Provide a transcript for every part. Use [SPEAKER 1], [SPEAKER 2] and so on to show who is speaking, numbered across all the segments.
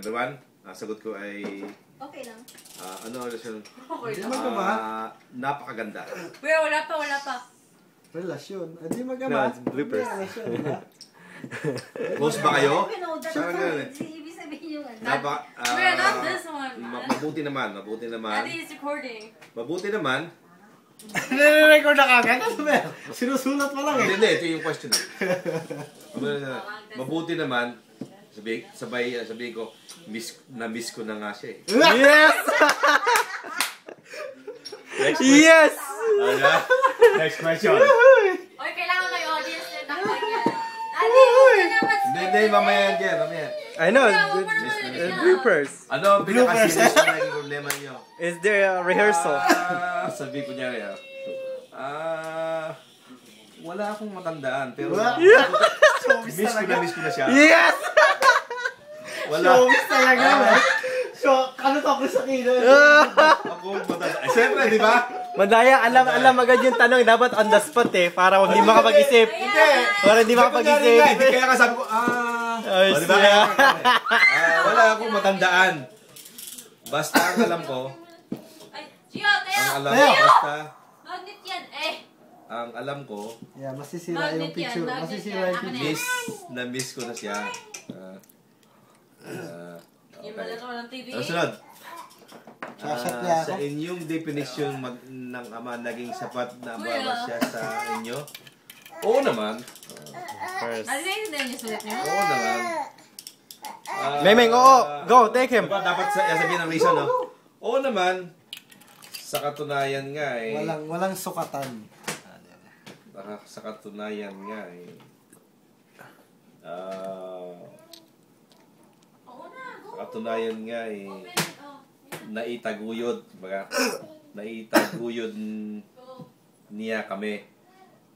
[SPEAKER 1] Number 1, sagot ko ay...
[SPEAKER 2] Okay lang.
[SPEAKER 1] Ano relasyon?
[SPEAKER 2] Okay lang.
[SPEAKER 1] Napakaganda.
[SPEAKER 2] Wala pa.
[SPEAKER 3] Relasyon. Hindi magama.
[SPEAKER 4] No, bloopers.
[SPEAKER 1] Close ba kayo?
[SPEAKER 2] Ibig sabihin yung
[SPEAKER 5] We're not this one.
[SPEAKER 1] Mabuti naman.
[SPEAKER 5] I think it's recording.
[SPEAKER 1] Mabuti naman.
[SPEAKER 3] Nire-record na kagad? Ano ba? Sinusulat pa lang eh.
[SPEAKER 1] Hindi, ito yung question. Mabuti naman. Sabihin ko, na-miss ko na nga siya eh.
[SPEAKER 4] Yes! Yes!
[SPEAKER 1] Next question.
[SPEAKER 5] Oy, kailangan may audience din na kanya.
[SPEAKER 1] Hindi, mamaya yan.
[SPEAKER 4] I know, bloopers.
[SPEAKER 1] Ano ang pinaka-serious na naging problema niyo?
[SPEAKER 4] Is there a rehearsal?
[SPEAKER 1] Sabi ko niya rin. Wala akong matandaan, pero miss ko na siya.
[SPEAKER 4] Yes!
[SPEAKER 1] Wala.
[SPEAKER 3] Showbiz talaga eh. Ano to ako sa kino?
[SPEAKER 1] Ako matandaan. Siyempre, di ba?
[SPEAKER 4] Madaya, alam agad yung tanong. Dapat on the spot eh. Para hindi makapag-isip. Para hindi makapag-isip.
[SPEAKER 1] Kaya ka sabi ko, di ba? Wala akong matandaan. Basta ang alam ko,
[SPEAKER 5] Magnet yan, eh.
[SPEAKER 1] Ang alam ko,
[SPEAKER 3] Yeah, masisira yung picture. Masisira yung picture.
[SPEAKER 1] na-miss ko na siya.
[SPEAKER 5] Yung malaro ng TV.
[SPEAKER 1] Sunod.
[SPEAKER 3] Shot niya ako.
[SPEAKER 1] Sa inyong definition ng ama, naging sapat na ba siya sa inyo? Oo naman.
[SPEAKER 4] First.
[SPEAKER 5] Ano yung din yung sulit niya?
[SPEAKER 1] Oo naman.
[SPEAKER 4] Memeng, oo. Go, take him.
[SPEAKER 1] Diba, dapat sabihin ng reason, no? Oo naman. Sa katunayan nga eh.
[SPEAKER 3] Walang sukatan.
[SPEAKER 1] Sa katunayan nga eh. Sa katunayan nga eh. Naitaguyod. Naitaguyod niya kami.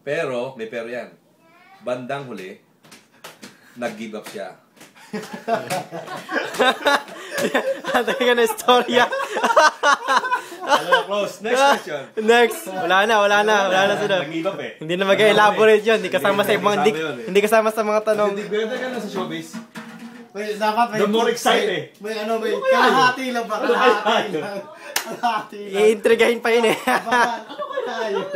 [SPEAKER 1] Pero, may pero yan. Bandang huli, nag-give up siya.
[SPEAKER 4] Ano yung istorya?
[SPEAKER 1] Close. Next question.
[SPEAKER 4] Next. Wala na sila.
[SPEAKER 1] Nag-give up eh.
[SPEAKER 4] Hindi na mag-elaborate yun. Hindi kasama sa mga tanong.
[SPEAKER 1] Hindi better ka na sa showbiz.
[SPEAKER 3] Dapat may...
[SPEAKER 1] The more excited.
[SPEAKER 3] May kalahati lang ba? Kalahati lang.
[SPEAKER 4] I-intrigahin pa yun eh.
[SPEAKER 3] Ano kaya yun?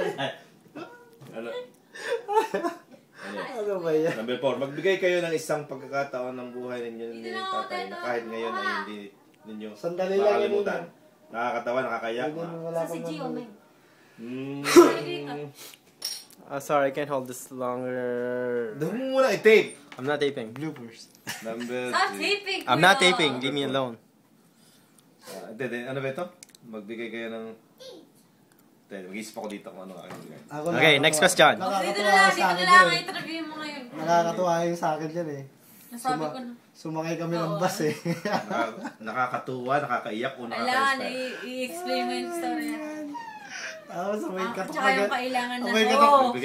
[SPEAKER 3] Ano ba yan?
[SPEAKER 1] Number 4, magbigay kayo ng isang pagkakataon ng buhay ninyo ni tatay na kahit ngayon ay hindi ninyo
[SPEAKER 3] Sandali lang yun.
[SPEAKER 1] makalimutan. Nakakatawa, nakakayak.
[SPEAKER 2] Sa si Gio, man.
[SPEAKER 4] Sorry, I can't hold this longer.
[SPEAKER 1] Doon mo muna i-tape.
[SPEAKER 4] I'm not taping.
[SPEAKER 3] Bloopers.
[SPEAKER 1] Number
[SPEAKER 5] Stop
[SPEAKER 1] 3.
[SPEAKER 5] taping,
[SPEAKER 4] I'm not taping. Leave me alone.
[SPEAKER 1] Ano ba ito? Magbigay kayo ng... Mag-isip ako dito kung ano aking bigay.
[SPEAKER 4] Okay, next question.
[SPEAKER 5] Dito na lang, interview mo ngayon.
[SPEAKER 3] Nakakatuwa yung sa akin dyan eh.
[SPEAKER 5] Nasabi ko na.
[SPEAKER 3] Sumakay kami ng bus eh.
[SPEAKER 1] Nakakatuwa, nakakaiyak o
[SPEAKER 5] Kailangan,
[SPEAKER 1] nakaka-inspire.
[SPEAKER 5] i-explain mo yung story.
[SPEAKER 3] Sabay katok
[SPEAKER 5] Tsaka yung kailangan na.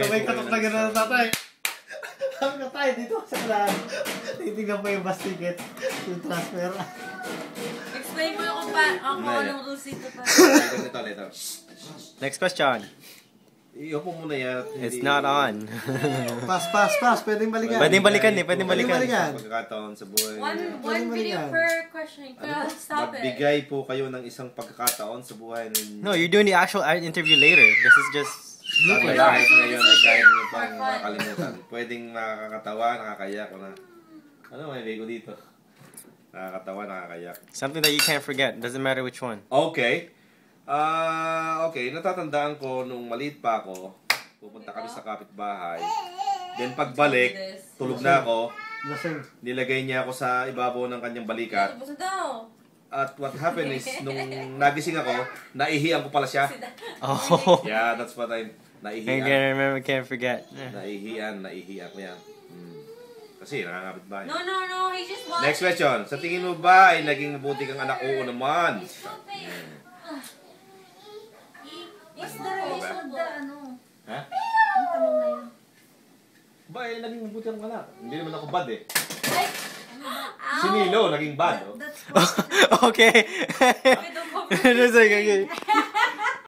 [SPEAKER 3] Sabay katok na gano'n ng tatay. Ang katay dito sa kailangan. Titignan pa yung bus ticket. Yung transfer.
[SPEAKER 5] Explain mo yung kung anong rules dito pa.
[SPEAKER 1] Ito.
[SPEAKER 4] Next question.
[SPEAKER 1] Iupo muna yan.
[SPEAKER 4] It's not on.
[SPEAKER 3] Pass. Pwedeng balikan.
[SPEAKER 4] Pwedeng balikan.
[SPEAKER 1] Pagkakataon sa buhay.
[SPEAKER 5] One video per question. Stop it.
[SPEAKER 1] Magbigay po kayo ng isang pagkakataon sa buhay ninyo.
[SPEAKER 4] No, you're doing the actual interview later. This is just...
[SPEAKER 1] Kahit ngayon ay kahit nyo pang makakalimutan. Pwedeng nakakatawa, nakakayak o na. Ano may bigo dito? Nakakatawa, nakakayak.
[SPEAKER 4] Something that you can't forget. Doesn't matter which one.
[SPEAKER 1] Okay. Okay, natatandaan ko nung maliit pa ako, pupunta kami sa kapitbahay. Then pagbalik, tulog na ako. Nilagay niya ako sa ibabaw ng kanyang balikat.
[SPEAKER 5] Buso daw.
[SPEAKER 1] At what happened is, nung nagising ako, naihiyan ko pala siya.
[SPEAKER 4] Oh.
[SPEAKER 1] Yeah, that's what I
[SPEAKER 4] I
[SPEAKER 1] naihiyan.
[SPEAKER 4] can't remember, can't forget.
[SPEAKER 1] Naihiyan ko yan. Kasi nakakapit bahay.
[SPEAKER 5] No, he's just watching.
[SPEAKER 1] Next question. Sa tingin mo ba ay naging mabuti kang anak? Oo naman.
[SPEAKER 2] What's the relation of the ano?
[SPEAKER 1] Ha?
[SPEAKER 2] Ang tanong na yun.
[SPEAKER 1] Ba, naging mabuti kang anak. Hindi naman ako bad eh.
[SPEAKER 5] Ay!
[SPEAKER 1] Si Nilo, naging bad. Oh.
[SPEAKER 2] That's
[SPEAKER 4] Okay.
[SPEAKER 5] Wait, don't cover
[SPEAKER 4] Just like, okay.